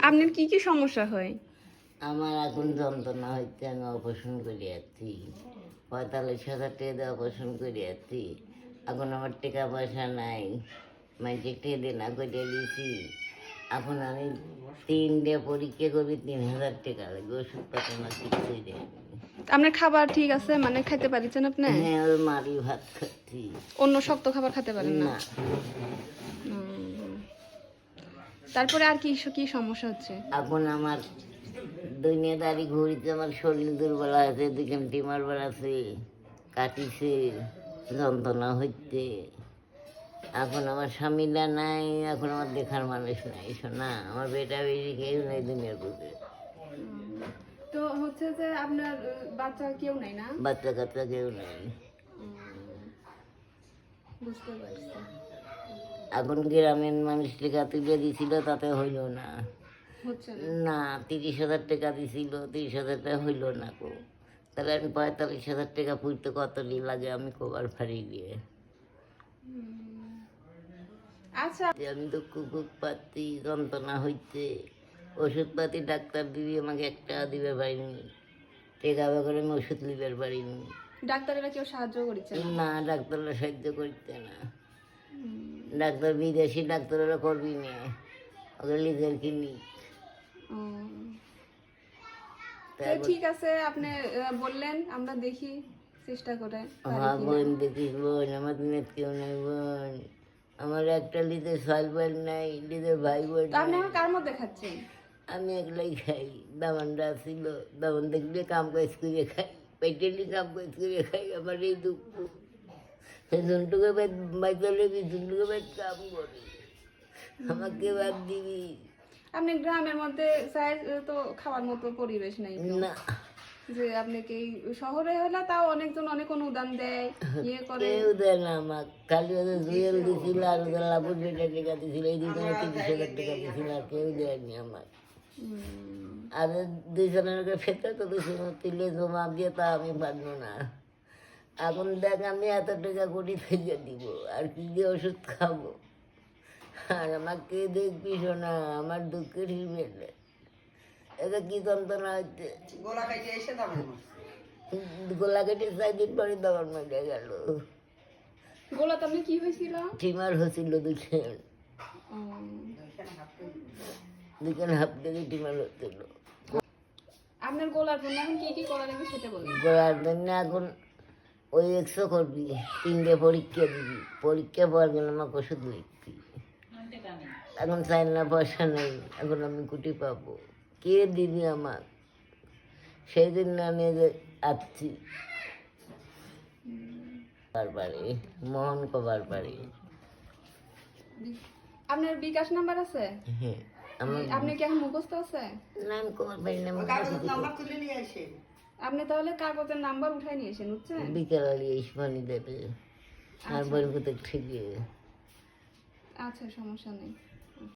আপনার কি কি সমস্যা হয়? আমার এখন যন্ত্রণা হচ্ছে, আমি অপারেশন করে যাচ্ছি, 45,000 টাকা দিয়ে অপারেশন করে যাচ্ছি। এখন আমার টাকা পয়সা নাই, মাঝে টেদে না করে দিয়েছি। এখন আমি 3 ডে পরীক্ষা করবি, 3,000 টাকা লাগবে, ওষুধ পাতি আমার কিছুই দেয়নি। আপনার খাবার ঠিক আছে, মানে খাইতে পারছেন আপনি? হ্যাঁ, ওই মারি ভাত খাচ্ছি। অন্য শক্ত খাবার খেতে পারেন না? না, তারপরে আর কি কি সমস্যা হচ্ছে? এখন আমার দুনিয়াদারি ঘুরিতে, আমার শরীর দুর্বল আছে, দুখান টিমার বেড়াচ্ছে, কাটিছে, যন্ত্রণা হচ্ছে। এখন আমার স্বামীরা নাই, এখন আমার দেখার মানুষ নাই, শোনা আমার বেটা বেশি কেউ নাই দুনিয়ার বুঝে। তো হচ্ছে যে আপনার বাচ্চা কেউ নাই না? বাচ্চা কাচ্চা কেউ নাই। বুঝতে পারছি। এখন গ্রামের মানুষ টাকা তুলে দিছিল, তাতে হইল না। হচ্ছে না, 30,000 টাকা দিছিল, 30,000 টাকা হইল না গো। তাহলে আমি 45,000 টাকা পুঁতে কত লাগে আমি কবার ফাড়ি দিয়ে। আচ্ছা, আমি তো কুকুর পাচ্ছি, যন্ত্রণা হচ্ছে, ওষুধপাতি ডাক্তার দিবি আমাকে 1 টাকা দিবে পারিনি, টাকা করে আমি ওষুধ নিবার পারিনি। ডাক্তারেরা কেউ সাহায্য করেছে? না, ডাক্তাররা সাহায্য করতে না। ডাক্তার বিদেশি ডাক্তাররা করবি না, ওকে নিজের কিনি। ঠিক আছে, আপনি বললেন, আমরা দেখি চেষ্টা করে। হ্যাঁ বোন, দেখিস বোন, আমার দিনের কেউ নাই বোন, আমার একটা লিদের সালবার নাই, লিদের ভাই বোন। আপনি এখন কার মধ্যে খাচ্ছেন? আমি একলাই খাই, দামানটা ছিল, দামান দেখলে কাম কাজ করে খাই, পেটেলি কাম কাজ করে খাই। আমার এই দুঃখ, সেজনটুকু বাইচলে বিজনটুকু বাইচ কাম করি, আমাকে বাদ দিবি। আপনি গ্রামের মধ্যে চাই তো খাওয়ার মতো পরিবেশ নাই না, যে আপনি কি শহরে হলে তাও অনেকজন অনেক অনুদান দেয়, ইয়ে করে। কেউ দেয় না আমার, খালি ওদের জুয়েল দিছিল আর ওদের লাভুর বেটা টাকা দিছিল, এই দুজনে 30,000 টাকা দিছিল, আর কেউ দেয়নি আমার। আর দুজনের ফেতে তো দুজনের তুলে জমা দিয়ে তা আমি পারবো না। এখন দেখ আমি এত টাকা কোটি থেকে দিব, আর কি দিয়ে ওষুধ খাবো? আর আমাকে দেখবি শোনা, আমার দুঃখের হিমেলে এটা কি যন্ত্রণা হচ্ছে। গোলা কেটে 4 দিন পরে দোকান মরে গেল। গোলাতে আপনি কি হয়েছিল? টিমার হয়েছিল দুখান, হাফ কেজি টিমার হচ্ছিল। আপনার গোলার জন্য এখন কি কি করা লাগবে সেটা বলুন। গোলার জন্য এখন ওই 100 করবি, 3 ডে পরীক্ষা দিবি, পরীক্ষা পাওয়ার জন্য আমাকে ওষুধ লিখবি। এখন চাই না, পয়সা নেই, এখন আমি কুটি পাবো, কে দিবি আমার? সেই জন্য আমি আসছি বারবারে, মোহন কবার পারি। আপনার বিকাশ নাম্বার আছে? হ্যাঁ, আমার আপনি কি এখন মুখস্থ আছে? নাম কবার পারি না, আপনি তাহলে কাগজের নাম্বার উঠাই নিয়েছেন, বুঝছেন? বিকেল আলী ইসমানি দেবে আর বলবো তো ঠিকই। আচ্ছা, সমস্যা নেই।